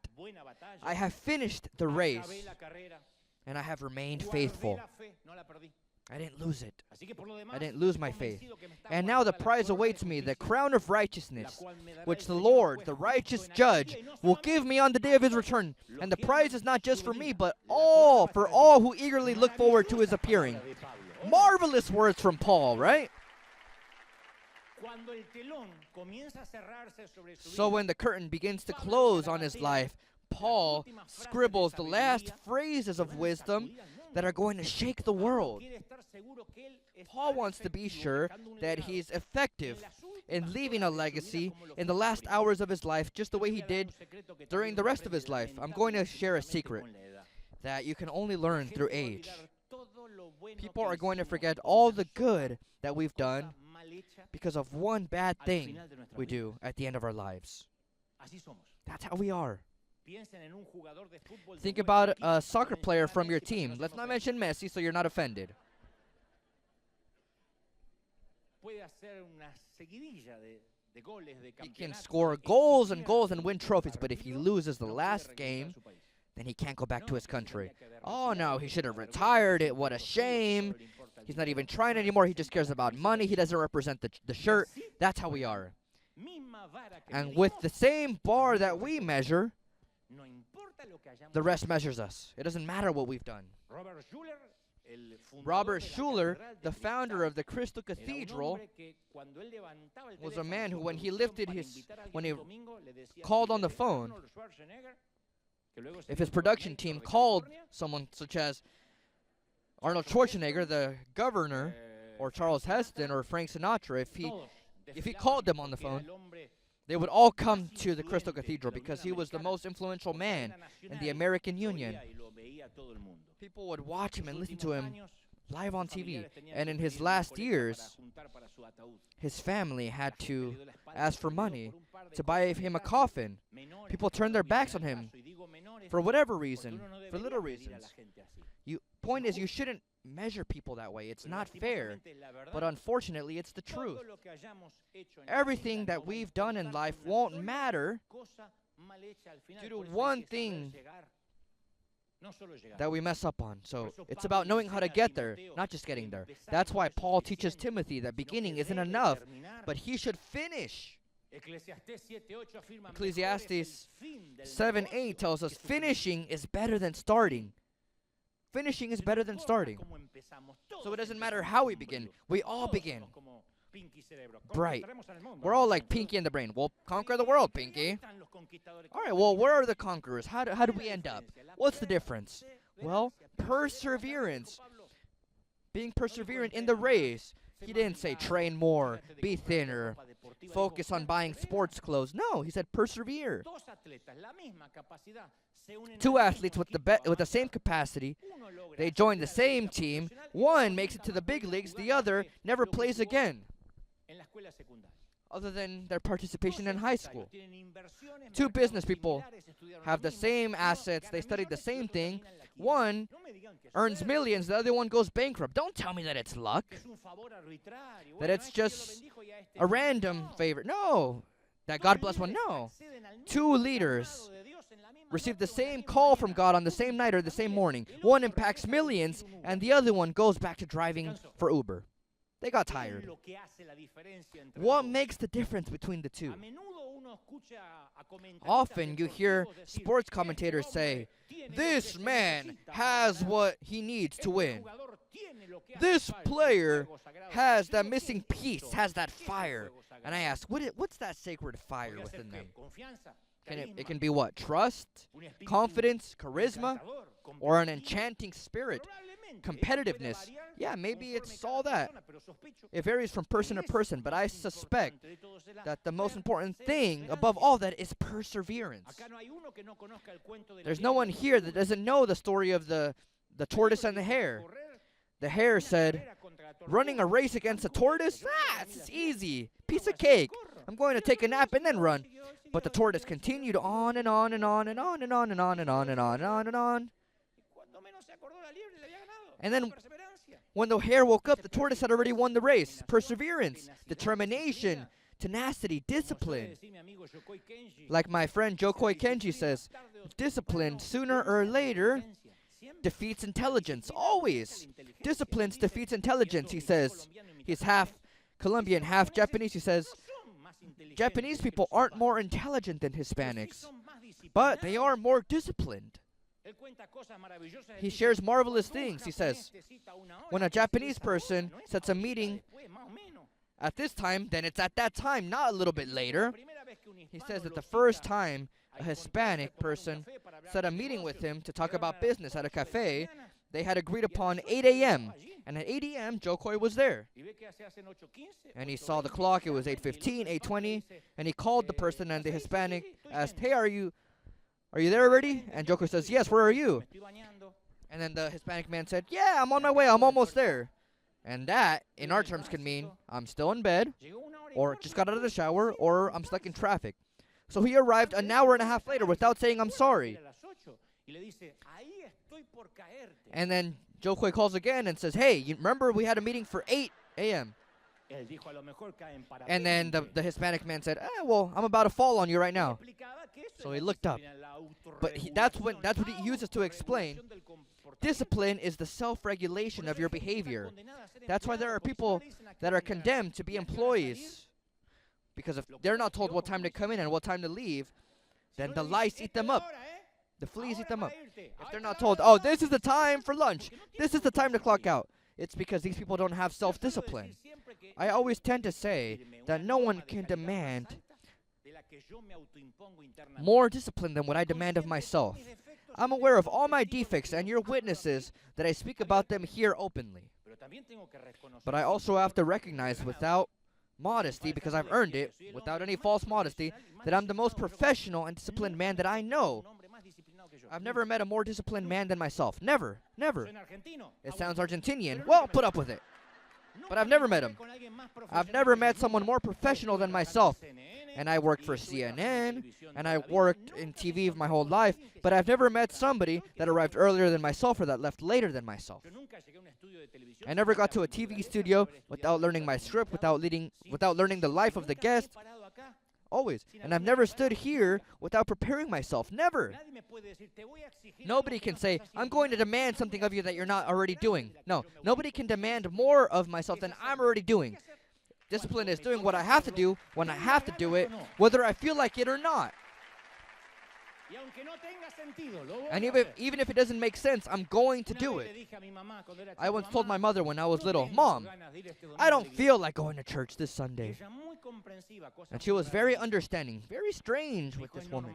I have finished the race. And I have remained faithful. I didn't lose it. I didn't lose my faith. And now the prize awaits me, the crown of righteousness, which the Lord, the righteous judge, will give me on the day of his return. And the prize is not just for me, but for all who eagerly look forward to his appearing. Marvelous words from Paul, right? So when the curtain begins to close on his life, Paul scribbles the last phrases of wisdom that are going to shake the world. Paul wants to be sure that he's effective in leaving a legacy in the last hours of his life, just the way he did during the rest of his life. I'm going to share a secret that you can only learn through age. People are going to forget all the good that we've done because of one bad thing we do at the end of our lives. That's how we are. Think about a soccer player from your team. Let's not mention Messi so you're not offended. He can score goals and goals and win trophies, but if he loses the last game, then he can't go back to his country. Oh no, he should have retired. What a shame. He's not even trying anymore. He just cares about money. He doesn't represent the shirt. That's how we are. And with the same bar that we measure, the rest measures us. It doesn't matter what we've done. Robert Schuller, the founder of the Crystal Cathedral, was a man who, when he called on the phone, if his production team called someone such as Arnold Schwarzenegger, the governor, or Charles Heston, or Frank Sinatra, if he called them on the phone, they would all come to the Crystal Cathedral because he was the most influential man in the American Union. People would watch him and listen to him live on TV. And in his last years, his family had to ask for money to buy him a coffin. People turned their backs on him for whatever reason, for little reasons. Point is, you shouldn't measure people that way. It's not fair, but unfortunately, it's the truth. Everything that we've done in life won't matter due to one thing that we mess up on. So it's about knowing how to get there, not just getting there. That's why Paul teaches Timothy that beginning isn't enough, but he should finish. Ecclesiastes 7:8 tells us finishing is better than starting. Finishing is better than starting. So it doesn't matter how we begin. We all begin bright. We're all like Pinky and the Brain. We'll conquer the world, Pinky. All right, well, where are the conquerors? How do we end up? What's the difference? Well, perseverance. Being perseverant in the race. He didn't say train more, be thinner, focus on buying sports clothes. No, he said persevere. Two athletes with the same capacity, they join the same team. One makes it to the big leagues, the other never plays again, other than their participation in high school. Two business people have the same assets, they studied the same thing. One earns millions, the other one goes bankrupt. Don't tell me that it's luck, that it's just a random favor. No, that God bless one. No. Two leaders receive the same call from God on the same night or the same morning. One impacts millions, and the other one goes back to driving for Uber. They got tired. What makes the difference between the two? Often you hear sports commentators say, this man has what he needs to win. This player has that missing piece, has that fire. And I ask, what's that sacred fire within them? It can be what? Trust, confidence, charisma, or an enchanting spirit, competitiveness. Yeah, maybe it's all that. It varies from person to person, but I suspect that the most important thing above all that is perseverance. There's no one here that doesn't know the story of the tortoise and the hare. The hare said, running a race against a tortoise? It's easy. Piece of cake. I'm going to take a nap and then run. But the tortoise continued on and on and on and on and on and on and on and on and on and on. And then when the hare woke up, the tortoise had already won the race. Perseverance, determination, tenacity, discipline. Like my friend Jokoi Kenji says, discipline sooner or later defeats intelligence. Always. Discipline defeats intelligence, he says. He's half Colombian, half Japanese. He says, Japanese people aren't more intelligent than Hispanics, but they are more disciplined. He shares marvelous things. He says, when a Japanese person sets a meeting at this time, then it's at that time, not a little bit later. He says that the first time a Hispanic person set a meeting with him to talk about business at a cafe, they had agreed upon 8 a.m. And at 8 a.m., Jokoi was there. And he saw the clock. It was 8:15, 8:20. And he called the person, and the Hispanic asked, hey, are you there already? And Jokoi says, yes, where are you? And then the Hispanic man said, yeah, I'm on my way. I'm almost there. And that, in our terms, can mean I'm still in bed, or just got out of the shower, or I'm stuck in traffic. So he arrived an hour and a half later without saying I'm sorry. And then Jokoi calls again and says, hey, you remember we had a meeting for 8 a.m. And then the Hispanic man said, well, I'm about to fall on you right now. So he looked up. But that's what he uses to explain. Discipline is the self-regulation of your behavior. That's why there are people that are condemned to be employees. Because if they're not told what time to come in and what time to leave, then the lice eat them up. The fleas eat them up. If they're not told, oh, this is the time for lunch, this is the time to clock out, it's because these people don't have self-discipline. I always tend to say that no one can demand more discipline than what I demand of myself. I'm aware of all my defects, and you're witnesses that I speak about them here openly. But I also have to recognize without modesty, because I've earned it, without any false modesty, that I'm the most professional and disciplined man that I know. I've never met a more disciplined man than myself. Never. Never. It sounds Argentinian. Well, put up with it. But I've never met him. I've never met someone more professional than myself. And I worked for CNN, and I worked in TV my whole life, but I've never met somebody that arrived earlier than myself or that left later than myself. I never got to a TV studio without learning my script, without learning the life of the guest. Always. And I've never stood here without preparing myself. Never. Nobody can say, I'm going to demand something of you that you're not already doing. No. Nobody can demand more of myself than I'm already doing. Discipline is doing what I have to do when I have to do it, whether I feel like it or not. And even if it doesn't make sense, I'm going to do it. I once told my mother when I was little, Mom, I don't feel like going to church this Sunday. And she was very understanding, very strange with this woman.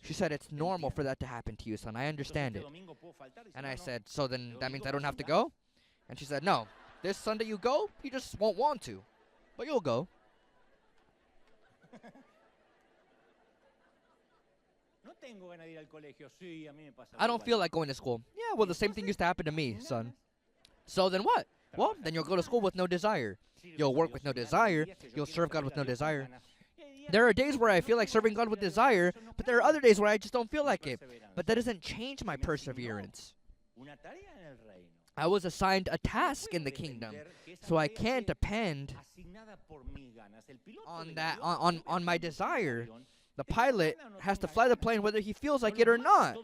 She said, it's normal for that to happen to you, son. I understand it. And I said, so then that means I don't have to go? And she said, no. This Sunday you go, you just won't want to. But you'll go. I don't feel like going to school. Yeah, well, the same thing used to happen to me, son. So then what? Well, then you'll go to school with no desire. You'll work with no desire. You'll serve God with no desire. There are days where I feel like serving God with desire, but there are other days where I just don't feel like it. But that doesn't change my perseverance. I was assigned a task in the kingdom, so I can't depend on that, on my desire. The pilot has to fly the plane whether he feels like it or not.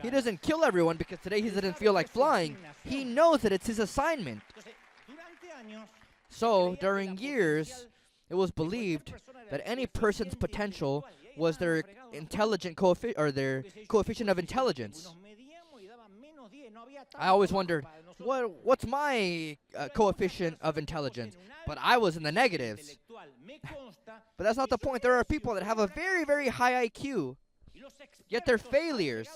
He doesn't kill everyone because today he doesn't feel like flying. He knows that it's his assignment. So, during years, it was believed that any person's potential was their intelligent or their coefficient of intelligence. I always wondered, what's my coefficient of intelligence? But I was in the negatives. But that's not the point. There are people that have a very, very high IQ, yet they're failures.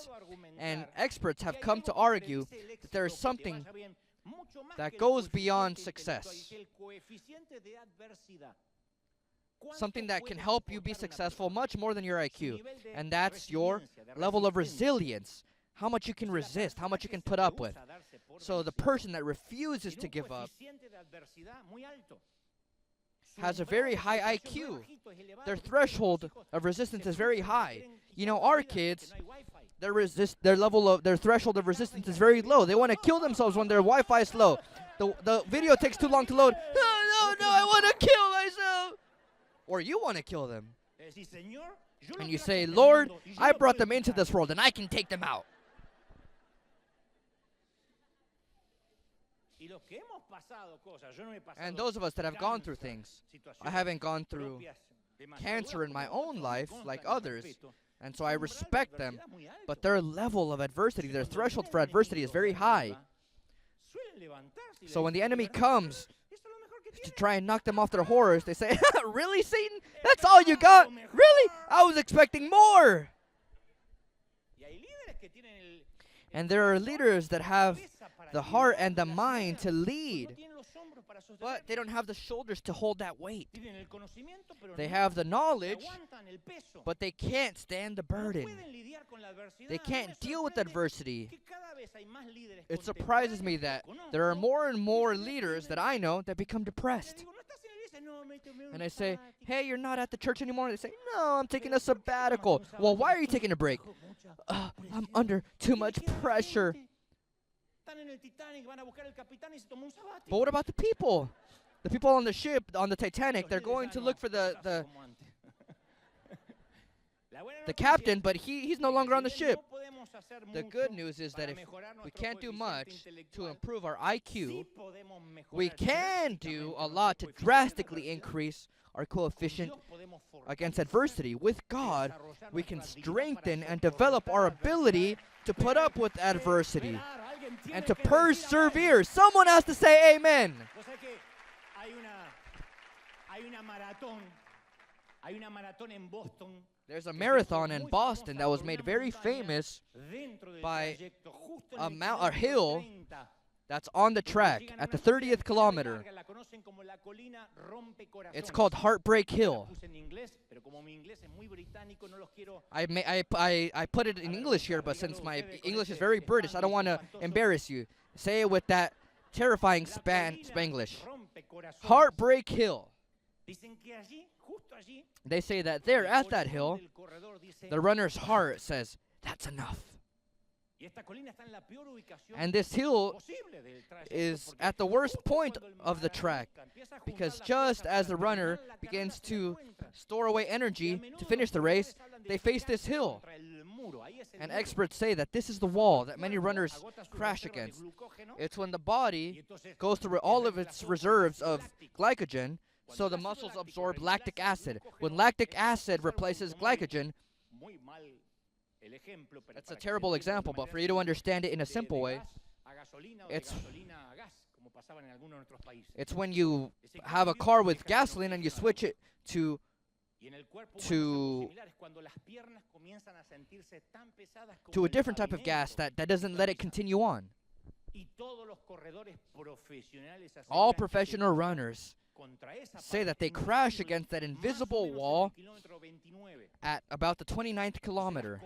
And experts have come to argue that there is something that goes beyond success. Something that can help you be successful much more than your IQ. And that's your level of resilience. How much you can resist, how much you can put up with. So the person that refuses to give up has a very high IQ. Their threshold of resistance is very high. You know, our kids, their threshold of resistance is very low. They want to kill themselves when their Wi-Fi is slow. The video takes too long to load. No, I want to kill myself. Or you want to kill them. And you say, Lord, I brought them into this world and I can take them out. And those of us that have gone through things, I haven't gone through cancer in my own life like others, and so I respect them, but their level of adversity, their threshold for adversity is very high. So when the enemy comes to try and knock them off their horse, they say, really, Satan? That's all you got? Really? I was expecting more. And there are leaders that have the heart and the mind to lead, but they don't have the shoulders to hold that weight. They have the knowledge, but they can't stand the burden. They can't deal with adversity. It surprises me that there are more and more leaders that I know that become depressed. And I say, hey, you're not at the church anymore? And they say, no, I'm taking a sabbatical. Well, why are you taking a break? I'm under too much pressure. But what about the people? The people on the ship, on the Titanic, they're going to look for the captain, but he's no longer on the ship. The good news is that if we can't do much to improve our IQ, we can do a lot to drastically increase our coefficient against adversity. With God, we can strengthen and develop our ability to put up with adversity and to persevere. Someone has to say amen. There's a marathon in Boston that was made very famous by a hill that's on the track at the 30th kilometer. It's called Heartbreak Hill. I put it in English here, but since my English is very British, I don't want to embarrass you. Say it with that terrifying Spanglish. Heartbreak Hill. They say that there at that hill, the runner's heart says, that's enough. And this hill is at the worst point of the track, because just as the runner begins to store away energy to finish the race, they face this hill. And experts say that this is the wall that many runners crash against. It's when the body goes through all of its reserves of glycogen, so the muscles absorb lactic acid. When lactic acid replaces glycogen, it's a terrible example, but for you to understand it in a simple way, it's when you have a car with gasoline and you switch it to a different type of gas that doesn't let it continue on. All professional runners say that they crash against that invisible wall at about the 29th kilometer.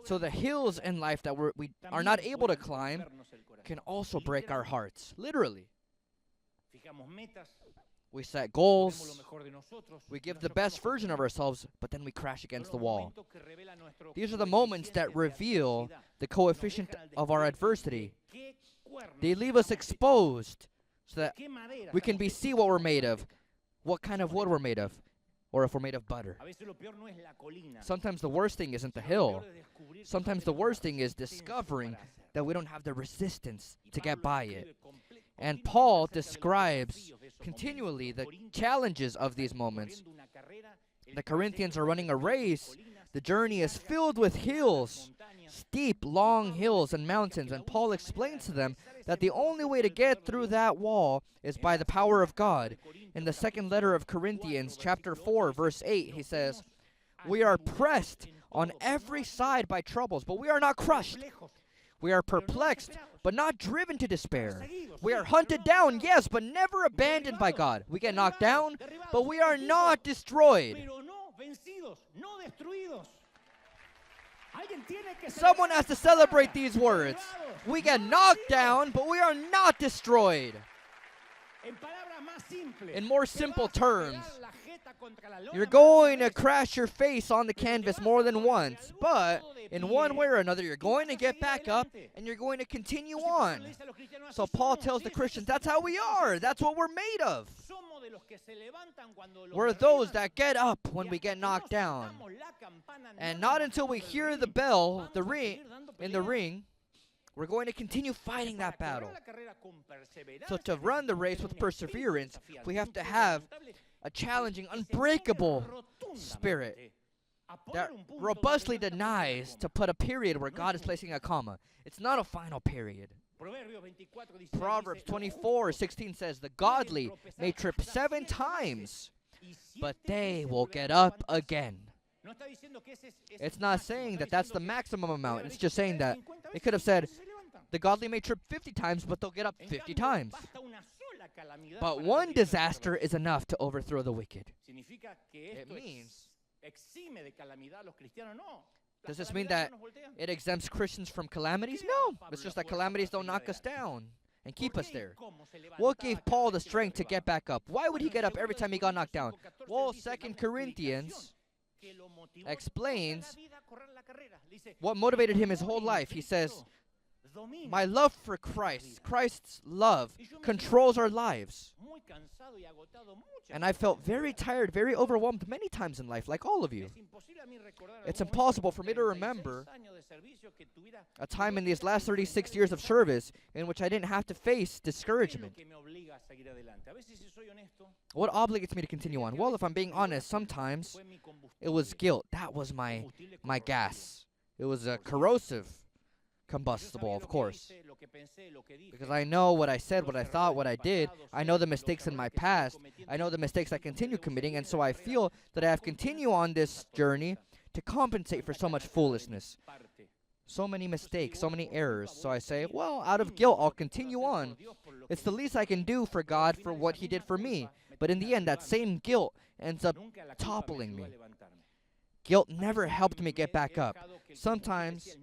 So the hills in life that we are not able to climb can also break our hearts, literally. We set goals, we give the best version of ourselves, but then we crash against the wall. These are the moments that reveal the coefficient of our adversity. They leave us exposed so that we can see what we're made of, what kind of wood we're made of, or if we're made of butter. Sometimes the worst thing isn't the hill. Sometimes the worst thing is discovering that we don't have the resistance to get by it. And Paul describes continually the challenges of these moments. The Corinthians are running a race. The journey is filled with hills, steep, long hills and mountains. And Paul explains to them that the only way to get through that wall is by the power of God. In the second letter of Corinthians, chapter 4, verse 8, he says, "We are pressed on every side by troubles, but we are not crushed. We are perplexed, but not driven to despair. We are hunted down, yes, but never abandoned by God. We get knocked down, but we are not destroyed." Someone has to celebrate these words. We get knocked down, but we are not destroyed. In more simple terms, you're going to crash your face on the canvas more than once, but in one way or another, you're going to get back up and you're going to continue on. So Paul tells the Christians, that's how we are. That's what we're made of. We're those that get up when we get knocked down. And not until we hear the bell, in the ring, we're going to continue fighting that battle. So to run the race with perseverance, we have to have a challenging, unbreakable spirit that robustly denies to put a period where God is placing a comma. It's not a final period. Proverbs 24:16 says, "The godly may trip 7 times, but they will get up again." It's not saying that that's the maximum amount. It's just saying that it could have said, the godly may trip 50 times, but they'll get up 50 times. But one disaster is enough to overthrow the wicked. It means, does this mean that it exempts Christians from calamities? No. It's just that calamities don't knock us down and keep us there. What gave Paul the strength to get back up? Why would he get up every time he got knocked down? Well, 2 Corinthians explains what motivated him his whole life. He says, "My love for Christ, Christ's love, controls our lives." And I felt very tired, very overwhelmed many times in life, like all of you. It's impossible for me to remember a time in these last 36 years of service in which I didn't have to face discouragement. What obligates me to continue on? Well, if I'm being honest, sometimes it was guilt. That was my gas. It was a corrosive combustible, of course. Because I know what I said, what I thought, what I did. I know the mistakes in my past. I know the mistakes I continue committing, and so I feel that I have continued on this journey to compensate for so much foolishness. So many mistakes, so many errors. So I say, well, out of guilt, I'll continue on. It's the least I can do for God for what He did for me. But in the end, that same guilt ends up toppling me. Guilt never helped me get back up. Sometimes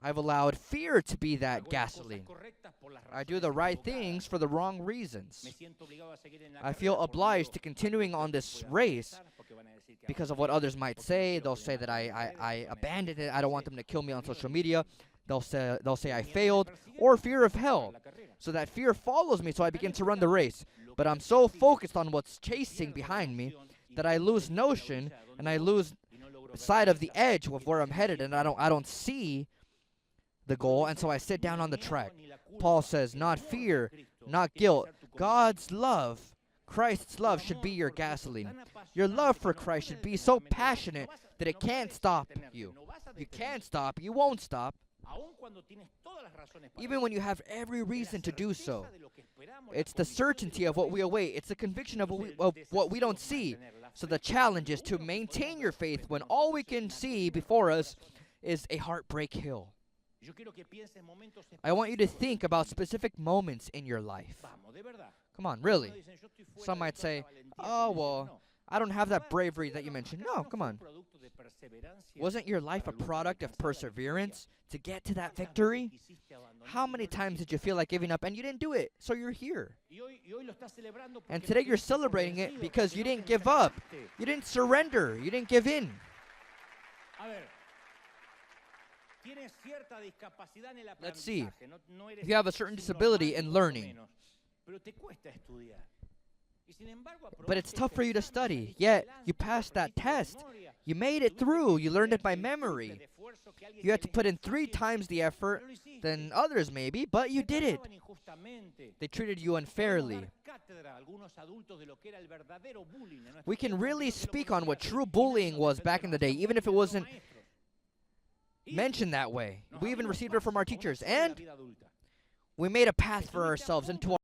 I've allowed fear to be that gasoline. I do the right things for the wrong reasons. I feel obliged to continuing on this race because of what others might say. They'll say that I abandoned it. I don't want them to kill me on social media. They'll say I failed, or fear of hell. So that fear follows me, so I begin to run the race. But I'm so focused on what's chasing behind me that I lose notion and I lose sight of the edge of where I'm headed, and I don't see the goal, and so I sit down on the track. Paul says, not fear, not guilt. God's love, Christ's love should be your gasoline. Your love for Christ should be so passionate that it can't stop you. You can't stop, you won't stop. Even when you have every reason to do so. It's the certainty of what we await. It's the conviction of what we don't see. So the challenge is to maintain your faith when all we can see before us is a heartbreak hill. I want you to think about specific moments in your life. Come on, really. Some might say, oh, well, I don't have that bravery that you mentioned. No, come on. Wasn't your life a product of perseverance to get to that victory? How many times did you feel like giving up and you didn't do it? So you're here. And today you're celebrating it because you didn't give up. You didn't surrender. You didn't give in. Let's see. You have a certain disability in learning. But it's tough for you to study. Yet, you passed that test. You made it through. You learned it by memory. You had to put in 3 times the effort than others maybe, but you did it. They treated you unfairly. We can really speak on what true bullying was back in the day, even if it wasn't mentioned that way. We even received it from our teachers, and we made a path for ourselves into